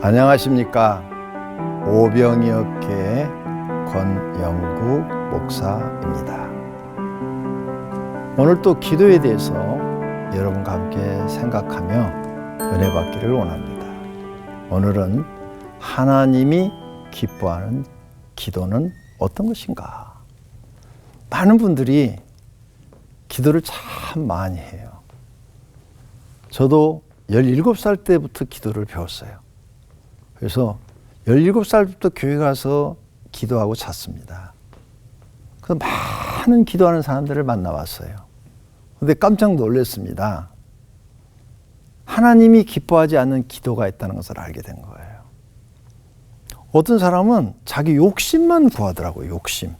안녕하십니까. 오병이어교회 권영국 목사입니다. 오늘 또 기도에 대해서 여러분과 함께 생각하며 은혜 받기를 원합니다. 오늘은 하나님이 기뻐하는 기도는 어떤 것인가? 많은 분들이 기도를 참 많이 해요. 저도 17살 때부터 기도를 배웠어요. 그래서 17살부터 교회 가서 기도하고 잤습니다. 그래서 많은 기도하는 사람들을 만나봤어요. 그런데 깜짝 놀랐습니다. 하나님이 기뻐하지 않는 기도가 있다는 것을 알게 된 거예요. 어떤 사람은 자기 욕심만 구하더라고요. 욕심.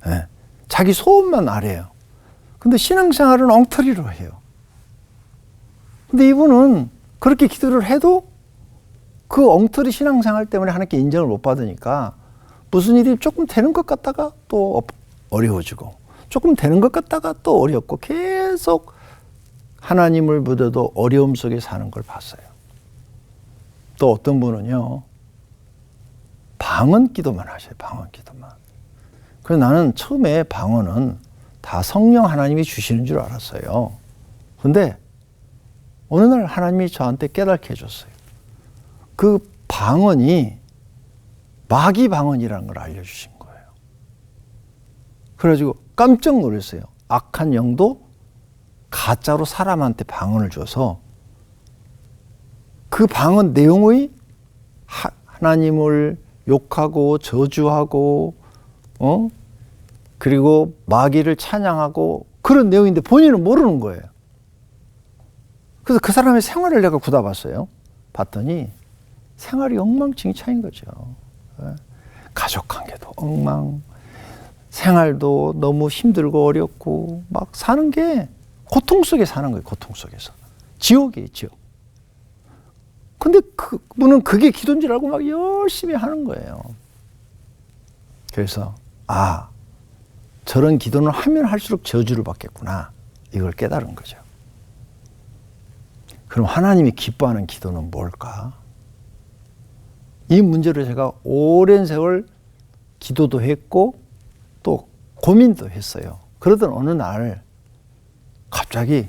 네. 자기 소원만 아래요. 근데 신앙생활은 엉터리로 해요. 근데 이분은 그렇게 기도를 해도 그 엉터리 신앙생활 때문에 하나님께 인정을 못 받으니까 무슨 일이 조금 되는 것 같다가 또 어려워지고 조금 되는 것 같다가 또 어렵고 계속 하나님을 믿어도 어려움 속에 사는 걸 봤어요. 또 어떤 분은요, 방언 기도만 하셔요. 방언 기도만. 그래서 나는 처음에 방언은 다 성령 하나님이 주시는 줄 알았어요. 근데 어느 날 하나님이 저한테 깨닫게 해줬어요. 그 방언이 마귀 방언이라는 걸 알려주신 거예요. 그래가지고 깜짝 놀랐어요. 악한 영도 가짜로 사람한테 방언을 줘서 그 방언 내용의 하나님을 욕하고 저주하고 그리고 마귀를 찬양하고 그런 내용인데 본인은 모르는 거예요. 그래서 그 사람의 생활을 내가 굳어봤어요. 봤더니 생활이 엉망진창인 거죠. 가족관계도 엉망, 생활도 너무 힘들고 어렵고 막 사는 게 고통 속에 사는 거예요. 고통 속에서. 지옥이에요, 지옥. 근데 그분은 그게 기도인 줄 알고 막 열심히 하는 거예요. 그래서 저런 기도는 하면 할수록 저주를 받겠구나. 이걸 깨달은 거죠. 그럼 하나님이 기뻐하는 기도는 뭘까? 이 문제를 제가 오랜 세월 기도도 했고 또 고민도 했어요. 그러던 어느 날 갑자기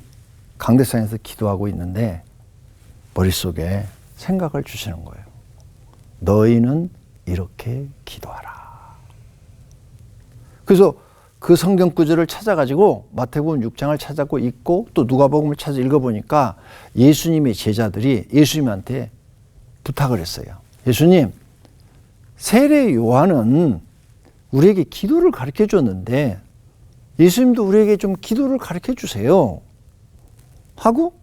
강대상에서 기도하고 있는데 머릿속에 생각을 주시는 거예요. 너희는 이렇게 기도하라. 그래서 그 성경 구절을 찾아가지고 마태복음 6장을 찾았고 읽고 또 누가복음을 찾아 읽어보니까 예수님의 제자들이 예수님한테 부탁을 했어요. 예수님, 세례 요한은 우리에게 기도를 가르쳐 줬는데 예수님도 우리에게 좀 기도를 가르쳐 주세요 하고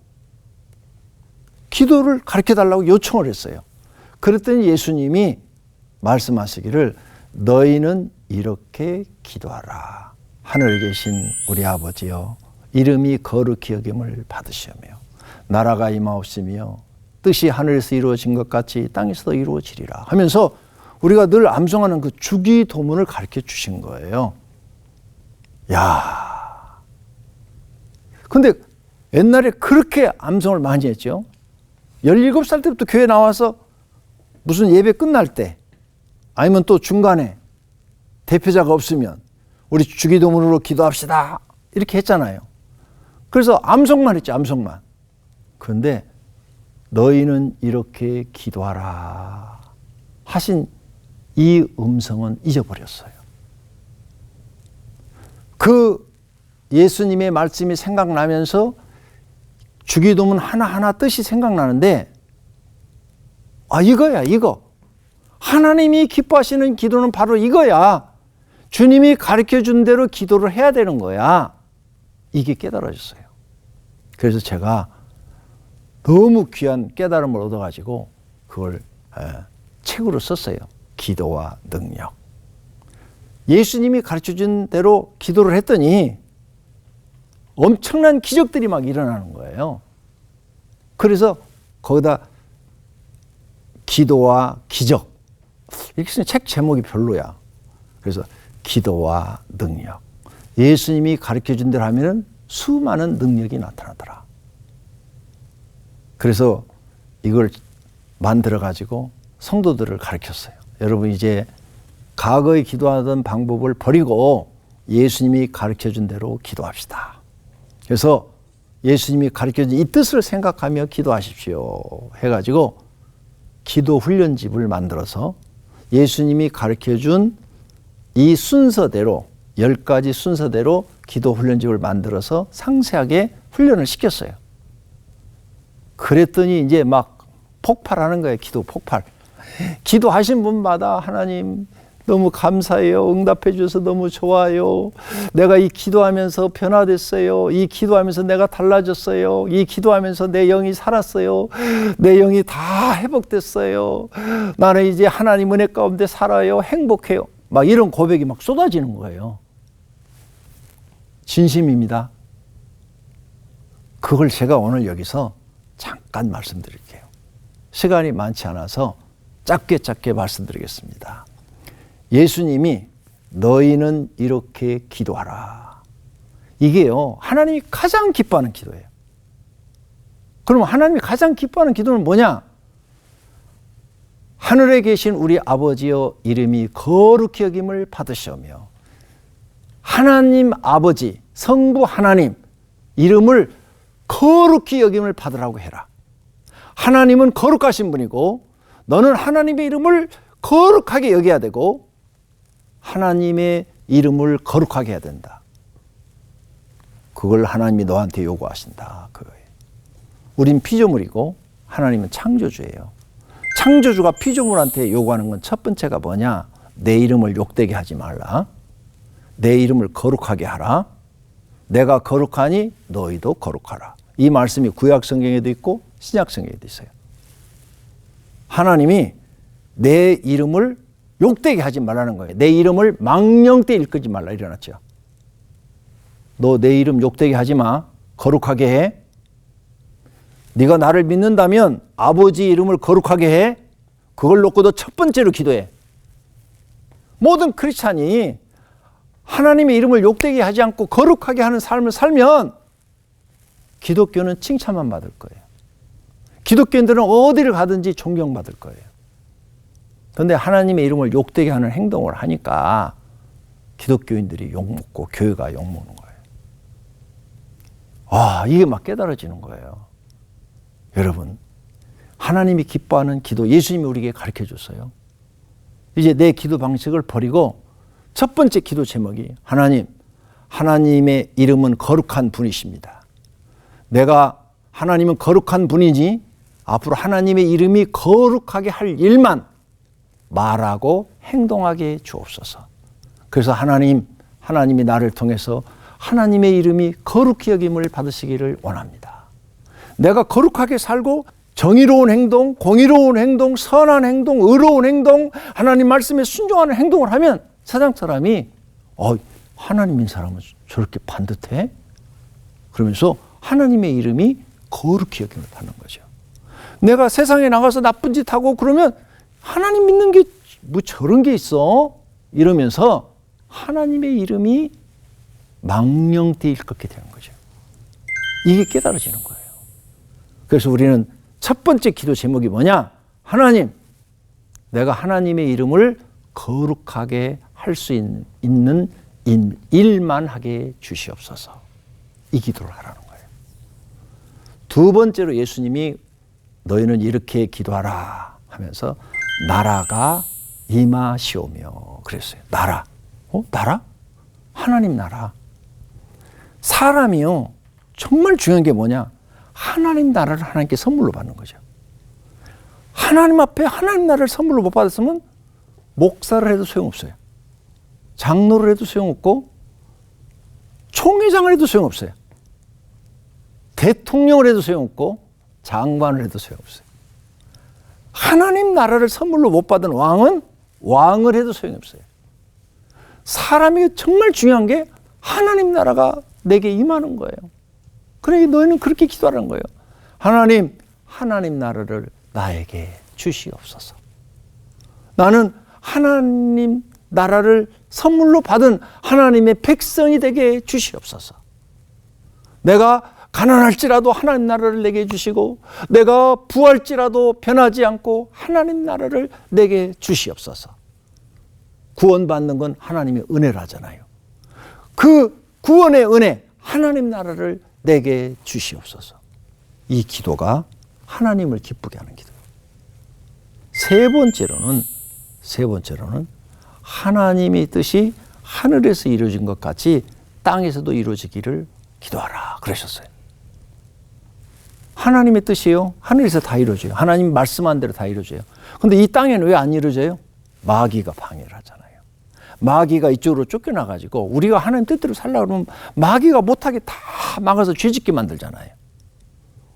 기도를 가르쳐 달라고 요청을 했어요. 그랬더니 예수님이 말씀하시기를 너희는 이렇게 기도하라. 하늘에 계신 우리 아버지여, 이름이 거룩히 여김을 받으시며 나라가 임하옵시며 뜻이 하늘에서 이루어진 것 같이 땅에서도 이루어지리라 하면서 우리가 늘 암송하는 그 주기도문을 가르쳐 주신 거예요. 야, 근데 옛날에 그렇게 암송을 많이 했죠. 17살 때부터 교회 나와서 무슨 예배 끝날 때 아니면 또 중간에 대표자가 없으면 우리 주기도문으로 기도합시다 이렇게 했잖아요. 그래서 암송만 했죠. 암송만. 그런데 너희는 이렇게 기도하라 하신 이 음성은 잊어버렸어요. 그 예수님의 말씀이 생각나면서 주기도문 하나하나 뜻이 생각나는데 이거야 이거. 하나님이 기뻐하시는 기도는 바로 이거야. 주님이 가르쳐준 대로 기도를 해야 되는 거야. 이게 깨달아졌어요. 그래서 제가 너무 귀한 깨달음을 얻어가지고 그걸 책으로 썼어요. 기도와 능력. 예수님이 가르쳐준 대로 기도를 했더니 엄청난 기적들이 막 일어나는 거예요. 그래서 거기다 기도와 기적. 이렇게 쓰면 책 제목이 별로야. 그래서 기도와 능력. 예수님이 가르쳐준 대로 하면은 수많은 능력이 나타나더라. 그래서 이걸 만들어 가지고 성도들을 가르쳤어요. 여러분 이제 과거에 기도하던 방법을 버리고 예수님이 가르쳐준 대로 기도합시다. 그래서 예수님이 가르쳐준 이 뜻을 생각하며 기도하십시오 해가지고 기도 훈련집을 만들어서 예수님이 가르쳐준 이 순서대로 10가지 순서대로 기도 훈련집을 만들어서 상세하게 훈련을 시켰어요. 그랬더니 이제 막 폭발하는 거예요. 기도 폭발. 기도하신 분마다 하나님 너무 감사해요. 응답해 주셔서 너무 좋아요. 내가 이 기도하면서 변화됐어요. 이 기도하면서 내가 달라졌어요. 이 기도하면서 내 영이 살았어요. 내 영이 다 회복됐어요. 나는 이제 하나님 은혜 가운데 살아요. 행복해요. 막 이런 고백이 막 쏟아지는 거예요. 진심입니다. 그걸 제가 오늘 여기서 잠깐 말씀드릴게요. 시간이 많지 않아서 짧게 말씀드리겠습니다. 예수님이 너희는 이렇게 기도하라. 이게요, 하나님이 가장 기뻐하는 기도예요. 그러면 하나님이 가장 기뻐하는 기도는 뭐냐? 하늘에 계신 우리 아버지여 이름이 거룩히 여김을 받으시오며 하나님 아버지, 성부 하나님 이름을 거룩히 여김을 받으라고 해라. 하나님은 거룩하신 분이고 너는 하나님의 이름을 거룩하게 여겨야 되고 하나님의 이름을 거룩하게 해야 된다. 그걸 하나님이 너한테 요구하신다. 그거예요. 우린 피조물이고 하나님은 창조주예요. 창조주가 피조물한테 요구하는 건 첫 번째가 뭐냐? 내 이름을 욕되게 하지 말라. 내 이름을 거룩하게 하라. 내가 거룩하니 너희도 거룩하라. 이 말씀이 구약 성경에도 있고 신약 성경에도 있어요. 하나님이 내 이름을 욕되게 하지 말라는 거예요. 내 이름을 망령되이 일컫지 말라 이래놨죠. 너 내 이름 욕되게 하지 마. 거룩하게 해. 네가 나를 믿는다면 아버지 이름을 거룩하게 해. 그걸 놓고 너 첫 번째로 기도해. 모든 크리스찬이 하나님의 이름을 욕되게 하지 않고 거룩하게 하는 삶을 살면 기독교는 칭찬만 받을 거예요. 기독교인들은 어디를 가든지 존경받을 거예요. 그런데 하나님의 이름을 욕되게 하는 행동을 하니까 기독교인들이 욕먹고 교회가 욕먹는 거예요. 아, 이게 막 깨달아지는 거예요. 여러분, 하나님이 기뻐하는 기도, 예수님이 우리에게 가르쳐 줬어요. 이제 내 기도 방식을 버리고 첫 번째 기도 제목이 하나님, 하나님의 이름은 거룩한 분이십니다. 내가 하나님은 거룩한 분이니 앞으로 하나님의 이름이 거룩하게 할 일만 말하고 행동하게 주옵소서. 그래서 하나님이 나를 통해서 하나님의 이름이 거룩히 여김을 받으시기를 원합니다. 내가 거룩하게 살고 정의로운 행동, 공의로운 행동, 선한 행동, 의로운 행동, 하나님 말씀에 순종하는 행동을 하면 세상 사람이 하나님인 사람은 저렇게 반듯해? 그러면서 하나님의 이름이 거룩히 여김을 받는 거죠. 내가 세상에 나가서 나쁜 짓 하고 그러면 하나님 믿는 게 뭐 저런 게 있어? 이러면서 하나님의 이름이 망령되이 일컫게 되는 거죠. 이게 깨달아지는 거예요. 그래서 우리는 첫 번째 기도 제목이 뭐냐? 하나님, 내가 하나님의 이름을 거룩하게 할 수 있는 일만 하게 주시옵소서. 이 기도를 하라는 거예요. 두 번째로 예수님이 너희는 이렇게 기도하라 하면서 나라가 임하시오며 그랬어요. 나라. 나라? 하나님 나라. 사람이요, 정말 중요한 게 뭐냐? 하나님 나라를 하나님께 선물로 받는 거죠. 하나님 앞에 하나님 나라를 선물로 못 받았으면 목사를 해도 소용없어요. 장로를 해도 소용없고 총회장을 해도 소용없어요. 대통령을 해도 소용없고 장관을 해도 소용없어요. 하나님 나라를 선물로 못 받은 왕은 왕을 해도 소용없어요. 사람이 정말 중요한 게 하나님 나라가 내게 임하는 거예요. 그러니 너희는 그렇게 기도하는 거예요. 하나님 나라를 나에게 주시옵소서. 나는 하나님 나라를 선물로 받은 하나님의 백성이 되게 주시옵소서. 내가 가난할지라도 하나님 나라를 내게 주시고 내가 부할지라도 변하지 않고 하나님 나라를 내게 주시옵소서. 구원받는 건 하나님의 은혜라잖아요. 그 구원의 은혜, 하나님 나라를 내게 주시옵소서. 이 기도가 하나님을 기쁘게 하는 기도. 세 번째로는 하나님의 뜻이 하늘에서 이루어진 것 같이 땅에서도 이루어지기를 기도하라 그러셨어요. 하나님의 뜻이요, 하늘에서 다 이루어져요. 하나님 말씀한 대로 다 이루어져요. 근데 이 땅에는 왜 안 이루어져요? 마귀가 방해를 하잖아요. 마귀가 이쪽으로 쫓겨나가지고 우리가 하나님 뜻대로 살려고 그러면 마귀가 못하게 다 막아서 죄짓게 만들잖아요.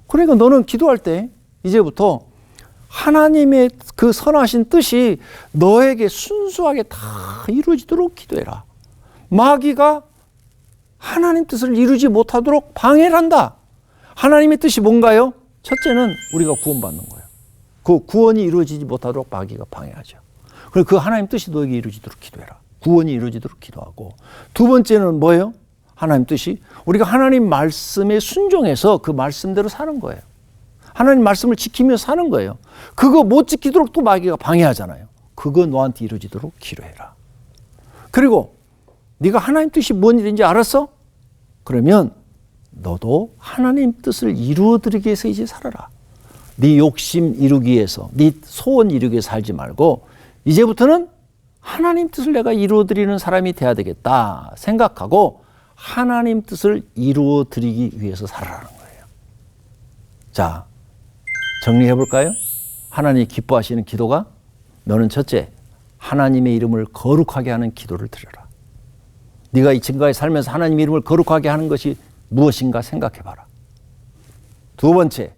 그러니까 너는 기도할 때 이제부터 하나님의 그 선하신 뜻이 너에게 순수하게 다 이루어지도록 기도해라. 마귀가 하나님 뜻을 이루지 못하도록 방해를 한다. 하나님의 뜻이 뭔가요? 첫째는 우리가 구원받는 거예요. 그 구원이 이루어지지 못하도록 마귀가 방해하죠. 그래서 그 하나님 뜻이 너에게 이루어지도록 기도해라. 구원이 이루어지도록 기도하고, 두 번째는 뭐예요? 하나님 뜻이 우리가 하나님 말씀에 순종해서 그 말씀대로 사는 거예요. 하나님 말씀을 지키며 사는 거예요. 그거 못 지키도록 또 마귀가 방해하잖아요. 그거 너한테 이루어지도록 기도해라. 그리고 네가 하나님 뜻이 뭔 일인지 알았어? 그러면 너도 하나님 뜻을 이루어드리기 위해서 이제 살아라. 네 욕심 이루기 위해서, 네 소원 이루기 위해서 살지 말고 이제부터는 하나님 뜻을 내가 이루어드리는 사람이 돼야 되겠다 생각하고 하나님 뜻을 이루어드리기 위해서 살아라는 거예요. 자, 정리해 볼까요? 하나님이 기뻐하시는 기도가, 너는 첫째, 하나님의 이름을 거룩하게 하는 기도를 드려라. 네가 이 지금까지 살면서 하나님의 이름을 거룩하게 하는 것이 무엇인가 생각해 봐라. 두 번째,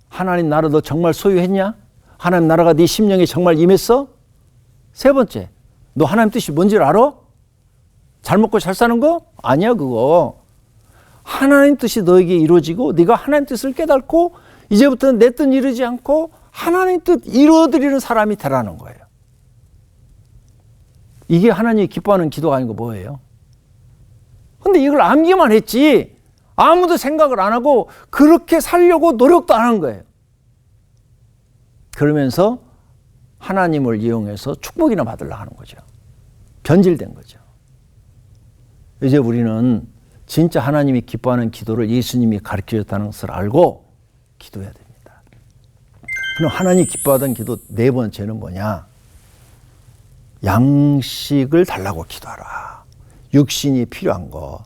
하나님 나라 너 정말 소유했냐? 하나님 나라가 네 심령에 정말 임했어? 세 번째, 너 하나님 뜻이 뭔지를 알아? 잘 먹고 잘 사는 거? 아니야 그거. 하나님 뜻이 너에게 이루어지고 네가 하나님 뜻을 깨닫고 이제부터는 내 뜻 이루지 않고 하나님 뜻 이루어드리는 사람이 되라는 거예요. 이게 하나님이 기뻐하는 기도가 아닌 거 뭐예요? 근데 이걸 암기만 했지 아무도 생각을 안 하고 그렇게 살려고 노력도 안 한 거예요. 그러면서 하나님을 이용해서 축복이나 받으려고 하는 거죠. 변질된 거죠. 이제 우리는 진짜 하나님이 기뻐하는 기도를 예수님이 가르쳐줬다는 것을 알고 기도해야 됩니다. 그럼 하나님이 기뻐하던 기도 네 번째는 뭐냐? 양식을 달라고 기도하라. 육신이 필요한 거,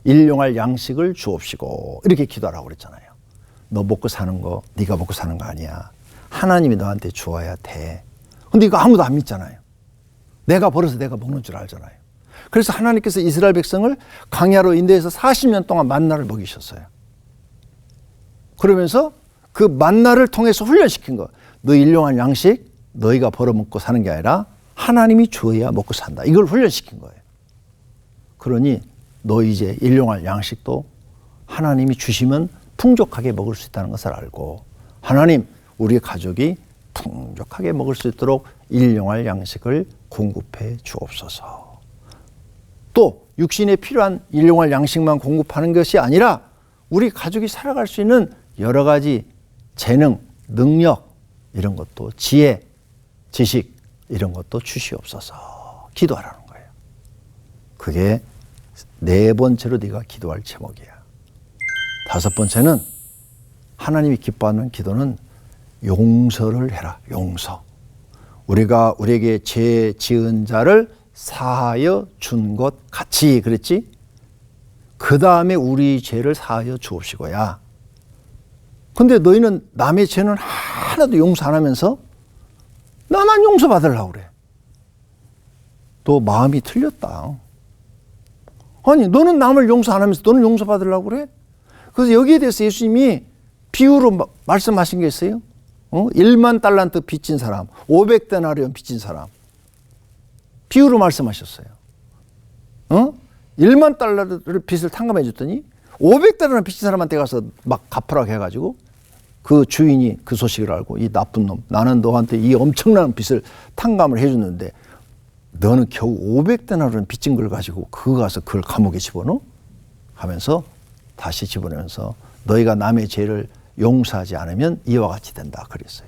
일용할 양식을 주옵시고 이렇게 기도하라고 그랬잖아요. 너 먹고 사는 거 네가 먹고 사는 거 아니야. 하나님이 너한테 주어야 돼. 근데 이거 아무도 안 믿잖아요. 내가 벌어서 내가 먹는 줄 알잖아요. 그래서 하나님께서 이스라엘 백성을 광야로 인도해서 40년 동안 만나를 먹이셨어요. 그러면서 그 만나를 통해서 훈련시킨 거. 너 일용할 양식 너희가 벌어먹고 사는 게 아니라 하나님이 주어야 먹고 산다. 이걸 훈련시킨 거예요. 그러니 너 이제 일용할 양식도 하나님이 주시면 풍족하게 먹을 수 있다는 것을 알고, 하나님 우리 가족이 풍족하게 먹을 수 있도록 일용할 양식을 공급해 주옵소서. 또 육신에 필요한 일용할 양식만 공급하는 것이 아니라 우리 가족이 살아갈 수 있는 여러 가지 재능, 능력 이런 것도, 지혜, 지식 이런 것도 주시옵소서 기도하라는 거예요. 그게 네 번째로 네가 기도할 제목이야. 다섯 번째는 하나님이 기뻐하는 기도는 용서를 해라. 용서. 우리가 우리에게 죄 지은 자를 사하여 준 것 같이 그랬지? 그 다음에 우리 죄를 사하여 주옵시고야. 근데 너희는 남의 죄는 하나도 용서 안 하면서 나만 용서받으려고 그래. 너 마음이 틀렸다. 아니 너는 남을 용서 안 하면서 너는 용서받으려고 그래? 그래서 여기에 대해서 예수님이 비유로 말씀하신 게 있어요. 1만 달란트 빚진 사람, 500데나리온 빚진 사람. 비유로 말씀하셨어요. 1만 달러를 빚을 탕감해 줬더니 500달러는 빚진 사람한테 가서 막 갚으라고 해가지고 그 주인이 그 소식을 알고, 이 나쁜 놈, 나는 너한테 이 엄청난 빚을 탕감을 해줬는데 너는 겨우 500데나리온 빚진 걸 가지고 그거 가서 그걸 감옥에 집어넣어? 하면서 다시 집어내면서 너희가 남의 죄를 용서하지 않으면 이와 같이 된다 그랬어요.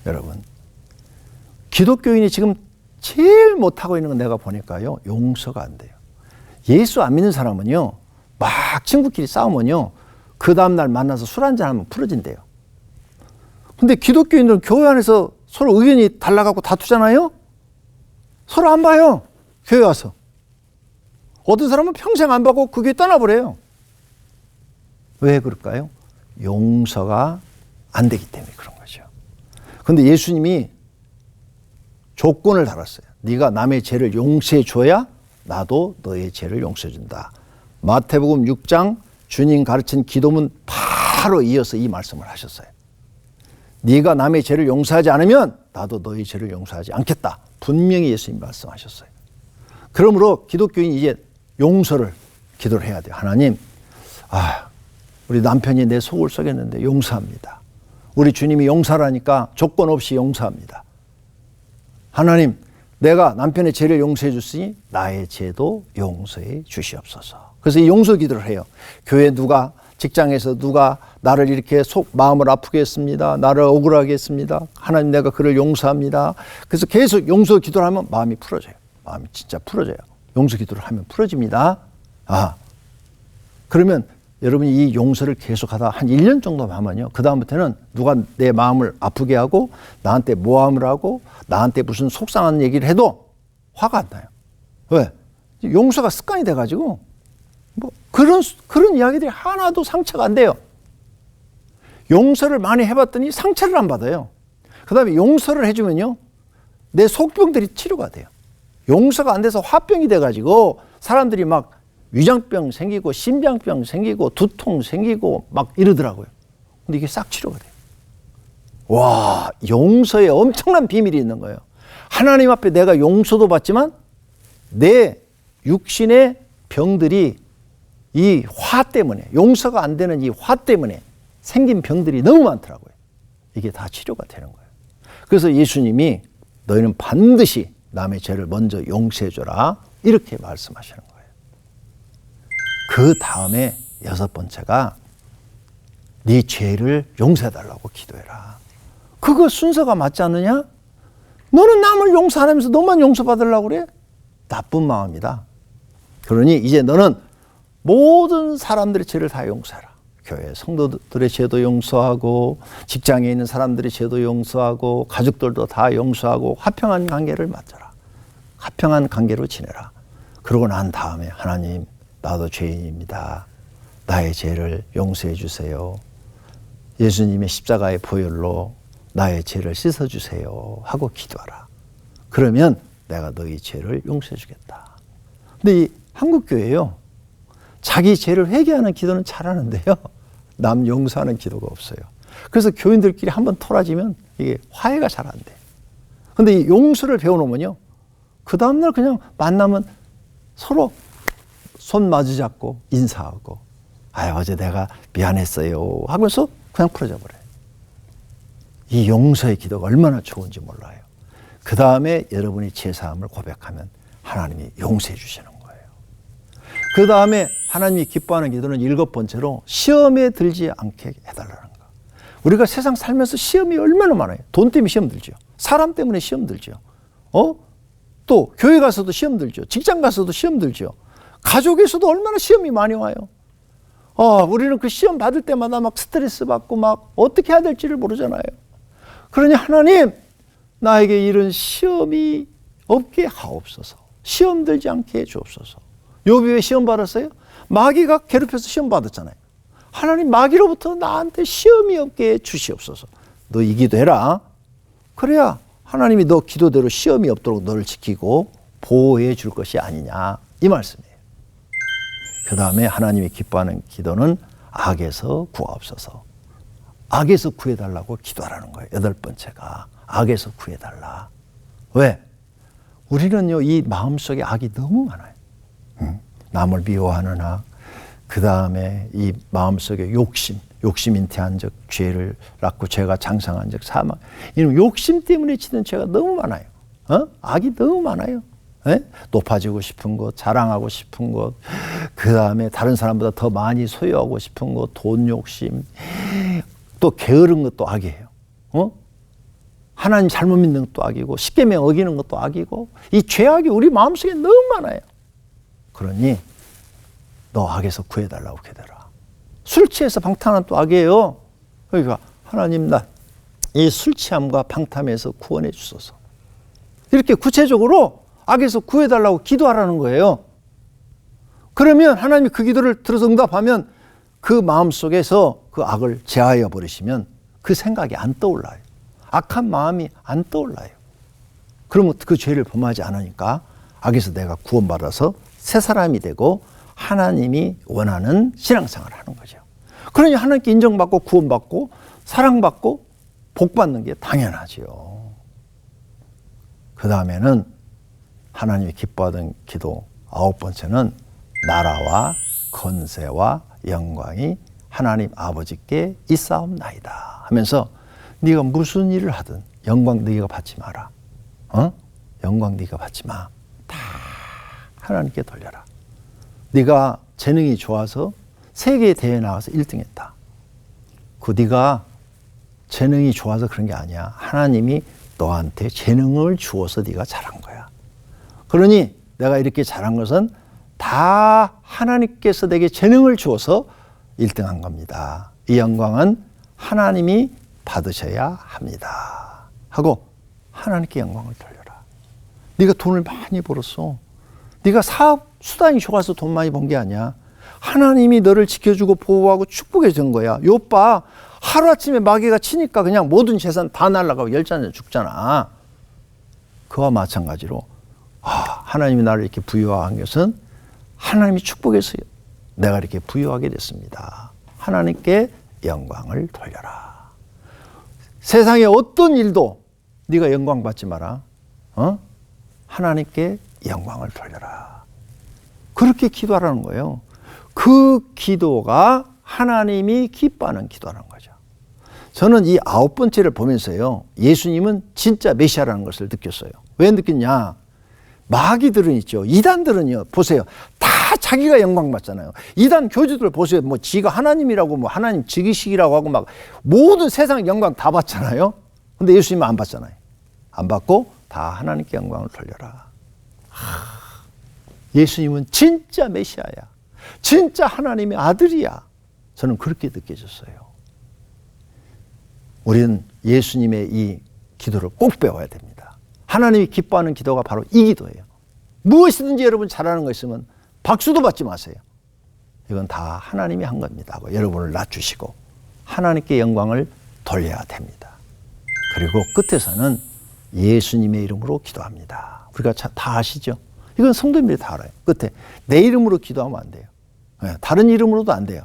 여러분, 기독교인이 지금 제일 못하고 있는 건 내가 보니까요, 용서가 안 돼요. 예수 안 믿는 사람은요, 막 친구끼리 싸우면요, 그 다음날 만나서 술 한잔 하면 풀어진대요. 근데 기독교인들은 교회 안에서 서로 의견이 달라가고 다투잖아요? 서로 안 봐요. 교회 와서. 어떤 사람은 평생 안 봐고 그 교회 떠나버려요. 왜 그럴까요? 용서가 안 되기 때문에 그런 거죠. 근데 예수님이 조건을 달았어요. 네가 남의 죄를 용서해 줘야 나도 너의 죄를 용서해 준다. 마태복음 6장 주님 가르친 기도문 바로 이어서 이 말씀을 하셨어요. 네가 남의 죄를 용서하지 않으면 나도 너의 죄를 용서하지 않겠다. 분명히 예수님이 말씀하셨어요. 그러므로 기독교인이 이제 용서를 기도를 해야 돼요. 하나님, 우리 남편이 내 속을 썩였는데 용서합니다. 우리 주님이 용서하라니까 조건 없이 용서합니다. 하나님, 내가 남편의 죄를 용서해 줬으니 나의 죄도 용서해 주시옵소서. 그래서 이 용서 기도를 해요. 교회 누가, 직장에서 누가 나를 이렇게 마음을 아프게 했습니다. 나를 억울하게 했습니다. 하나님, 내가 그를 용서합니다. 그래서 계속 용서 기도를 하면 마음이 풀어져요. 마음이 진짜 풀어져요. 용서 기도를 하면 풀어집니다. 그러면 여러분이 이 용서를 계속하다 한 1년 정도 하면요, 그 다음부터는 누가 내 마음을 아프게 하고 나한테 모함을 하고 나한테 무슨 속상한 얘기를 해도 화가 안 나요. 왜? 용서가 습관이 돼가지고 뭐 그런 이야기들이 하나도 상처가 안 돼요. 용서를 많이 해봤더니 상처를 안 받아요. 그 다음에 용서를 해주면요, 내 속병들이 치료가 돼요. 용서가 안 돼서 화병이 돼가지고 사람들이 막 위장병 생기고 심장병 생기고 두통 생기고 막 이러더라고요. 근데 이게 싹 치료가 돼요. 와, 용서에 엄청난 비밀이 있는 거예요. 하나님 앞에 내가 용서도 받지만 내 육신의 병들이 이 화 때문에, 용서가 안 되는 이 화 때문에 생긴 병들이 너무 많더라고요. 이게 다 치료가 되는 거예요. 그래서 예수님이 너희는 반드시 남의 죄를 먼저 용서해줘라, 이렇게 말씀하시는 거예요. 그 다음에 6번째가 네 죄를 용서해달라고 기도해라. 그거 순서가 맞지 않느냐? 너는 남을 용서 안 하면서 너만 용서받으려고 그래? 나쁜 마음이다. 그러니 이제 너는 모든 사람들의 죄를 다 용서해라. 교회 성도들의 죄도 용서하고 직장에 있는 사람들의 죄도 용서하고 가족들도 다 용서하고 화평한 관계를 맺어라. 화평한 관계로 지내라. 그러고 난 다음에 하나님, 나도 죄인입니다. 나의 죄를 용서해 주세요. 예수님의 십자가의 보혈로 나의 죄를 씻어주세요 하고 기도하라. 그러면 내가 너희 죄를 용서해 주겠다. 근데 이 한국교회요, 자기 죄를 회개하는 기도는 잘하는데요, 남 용서하는 기도가 없어요. 그래서 교인들끼리 한번 토라지면 이게 화해가 잘 안 돼. 근데 이 용서를 배워놓으면요, 그 다음날 그냥 만나면 서로 손 마주 잡고 인사하고, 어제 내가 미안했어요 하면서 그냥 풀어져 버려요. 이 용서의 기도가 얼마나 좋은지 몰라요. 그 다음에 여러분이 죄사함을 고백하면 하나님이 용서해 주시는 거예요. 그 다음에 하나님이 기뻐하는 기도는 7번째로 시험에 들지 않게 해달라는 거. 우리가 세상 살면서 시험이 얼마나 많아요. 돈 때문에 시험 들죠. 사람 때문에 시험 들죠. 또 교회 가서도 시험 들죠. 직장 가서도 시험 들죠. 가족에서도 얼마나 시험이 많이 와요. 우리는 그 시험 받을 때마다 막 스트레스 받고 막 어떻게 해야 될지를 모르잖아요. 그러니 하나님, 나에게 이런 시험이 없게 하옵소서. 시험 들지 않게 해 주옵소서. 욥이 왜 시험 받았어요? 마귀가 괴롭혀서 시험 받았잖아요. 하나님, 마귀로부터 나한테 시험이 없게 해 주시옵소서. 너 이 기도해라. 그래야 하나님이 너 기도대로 시험이 없도록 너를 지키고 보호해 줄 것이 아니냐, 이 말씀이에요. 그 다음에 하나님이 기뻐하는 기도는 악에서 구하옵소서. 악에서 구해달라고 기도하라는 거예요. 8번째가 악에서 구해달라. 왜? 우리는요, 이 마음속에 악이 너무 많아요. 남을 미워하는 악, 그 다음에 이 마음속에 욕심 잉태한 적, 죄를 낳고 죄가 장성한 적, 사망. 이런 욕심 때문에 지는 죄가 너무 많아요. 악이 너무 많아요. 예? 높아지고 싶은 것, 자랑하고 싶은 것, 그 다음에 다른 사람보다 더 많이 소유하고 싶은 것, 돈 욕심, 또 게으른 것도 악이에요. 하나님 잘못 믿는 것도 악이고, 십계명 어기는 것도 악이고, 이 죄악이 우리 마음속에 너무 많아요. 그러니 너 악에서 구해달라고 기도해라. 술 취해서 방탕한 또 악이에요. 그러니까 하나님, 나 이 술 취함과 방탕에서 구원해 주소서. 이렇게 구체적으로 악에서 구해달라고 기도하라는 거예요. 그러면 하나님이 그 기도를 들어서 응답하면 그 마음속에서 그 악을 제하여 버리시면 그 생각이 안 떠올라요. 악한 마음이 안 떠올라요. 그러면 그 죄를 범하지 않으니까 악에서 내가 구원받아서 새 사람이 되고 하나님이 원하는 신앙생활을 하는 거죠. 그러니 하나님께 인정받고 구원받고 사랑받고 복받는 게 당연하지요. 그 다음에는 하나님이 기뻐하던 기도 9번째는 나라와 건세와 영광이 하나님 아버지께 있사옵나이다 하면서 네가 무슨 일을 하든 영광 네가 받지 마라. 영광 네가 받지 마. 다 하나님께 돌려라. 네가 재능이 좋아서 세계 대회에 나가서 1등했다. 그 네가 재능이 좋아서 그런 게 아니야. 하나님이 너한테 재능을 주어서 네가 잘한 거야. 그러니 내가 이렇게 잘한 것은 다 하나님께서 내게 재능을 주어서 1등한 겁니다. 이 영광은 하나님이 받으셔야 합니다. 하고 하나님께 영광을 돌려라. 네가 돈을 많이 벌었어. 네가 사업 수단이 좋아서 돈 많이 번 게 아니야. 하나님이 너를 지켜주고 보호하고 축복해 준 거야. 요빠 하루아침에 마귀가 치니까 그냥 모든 재산 다 날아가고 열잔에 죽잖아. 그와 마찬가지로 하나님이 나를 이렇게 부유한 것은 하나님이 축복해서요. 내가 이렇게 부유하게 됐습니다. 하나님께 영광을 돌려라. 세상의 어떤 일도 네가 영광 받지 마라. 하나님께 영광을 돌려라. 그렇게 기도하라는 거예요. 그 기도가 하나님이 기뻐하는 기도라는 거죠. 저는 이 9번째를 보면서요, 예수님은 진짜 메시아라는 것을 느꼈어요. 왜 느꼈냐? 마귀들은 있죠. 이단들은요, 보세요. 다 자기가 영광 받잖아요. 이단 교주들 보세요. 뭐 지가 하나님이라고 뭐 하나님 즉위식이라고 하고 막 모든 세상 영광 다 받잖아요. 근데 예수님은 안 받잖아요. 안 받고 다 하나님께 영광을 돌려라. 예수님은 진짜 메시아야. 진짜 하나님의 아들이야. 저는 그렇게 느껴졌어요. 우리는 예수님의 이 기도를 꼭 배워야 됩니다. 하나님이 기뻐하는 기도가 바로 이 기도예요. 무엇이든지 여러분 잘하는 거 있으면 박수도 받지 마세요. 이건 다 하나님이 한 겁니다 하고 여러분을 낮추시고 하나님께 영광을 돌려야 됩니다. 그리고 끝에서는 예수님의 이름으로 기도합니다. 우리가 다 아시죠? 이건 성도님들이 다 알아요. 끝에 내 이름으로 기도하면 안 돼요. 다른 이름으로도 안 돼요.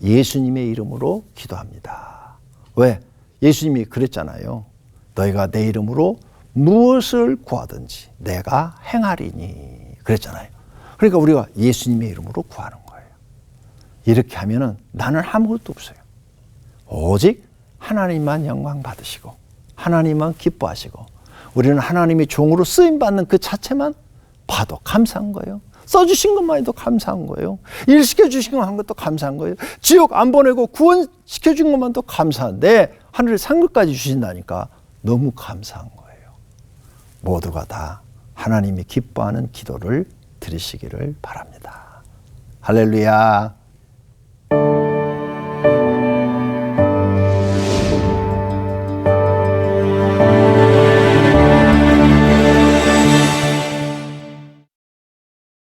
예수님의 이름으로 기도합니다. 왜? 예수님이 그랬잖아요. 너희가 내 이름으로 무엇을 구하든지 내가 행하리니 그랬잖아요. 그러니까 우리가 예수님의 이름으로 구하는 거예요. 이렇게 하면은 나는 아무것도 없어요. 오직 하나님만 영광 받으시고 하나님만 기뻐하시고 우리는 하나님의 종으로 쓰임받는 그 자체만 봐도 감사한 거예요. 써주신 것만 해도 감사한 거예요. 일 시켜주신 것도 감사한 거예요. 지옥 안 보내고 구원시켜준 것만도 감사한데 하늘에 상급까지 주신다니까 너무 감사한 거예요. 모두가 다 하나님이 기뻐하는 기도를 드리시기를 바랍니다. 할렐루야.